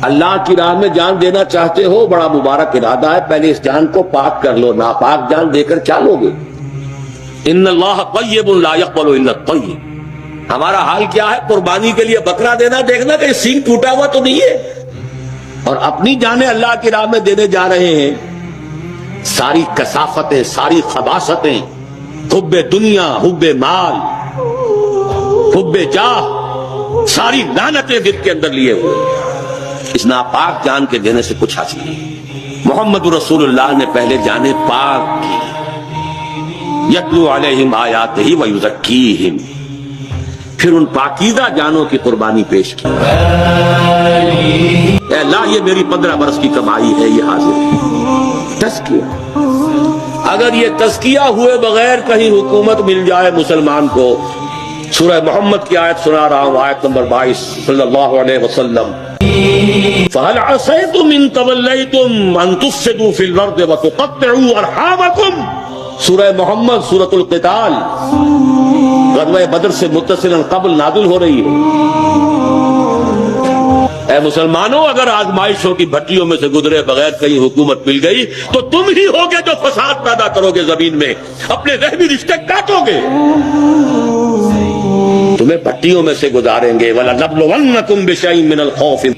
اللہ کی راہ میں جان دینا چاہتے ہو، بڑا مبارک ارادہ ہے، پہلے اس جان کو پاک کر لو، ناپاک جان دے کر کیا لوگے؟ ان اللہ طیب لا یقبل الا الطیب۔ ہمارا حال کیا ہے؟ قربانی کے لیے بکرا دینا، دیکھنا کہ سینگ ٹوٹا ہوا تو نہیں ہے، اور اپنی جانیں اللہ کی راہ میں دینے جا رہے ہیں۔ ساری کثافتیں، ساری خباثتیں، حب دنیا، حب مال، حب جاہ، ساری لعنتیں دل کے اندر لیے ہوئے، اس ناپاک جان کے دینے سے کچھ حاصل نہیں۔ محمد رسول اللہ نے پہلے جانیں پاک کی، یتلو علیہم آیاتہ ویزکیہم، پھر ان پاکیزہ جانوں کی قربانی پیش کی۔ اے اللہ، یہ میری 15 برس کی کمائی ہے، یہ حاضر ہے۔ تزکیہ، اگر یہ تزکیہ ہوئے بغیر کہیں حکومت مل جائے مسلمان کو، سورہ محمد کی آیت سنا رہا ہوں، آیت نمبر 22 صلی اللہ علیہ وسلم، فَهَلْ عَصَيْتُمْ إِن تَوَلَّيْتُمْ أَن تُفْسِدُوا فِي الْأَرْضِ وَتُقَطِّعُوا أَرْحَامَكُمْ۔ سورہ محمد سورۃ القتال غزوہ بدر سے متصلاً قبل نازل ہو رہی ہے۔ اے مسلمانوں، اگر آزمائشوں کی بھٹیوں میں سے گزرے بغیر کہیں حکومت مل گئی تو تم ہی ہوگے جو فساد پیدا کرو گے زمین میں، اپنے رحمی رشتے کاٹو گے، تمہیں بھٹیوں میں سے گزاریں گے۔ وَلَنَبْلُوَنَّكُمْ بِشَيْءٍ مِّنَ الْخَوْفِ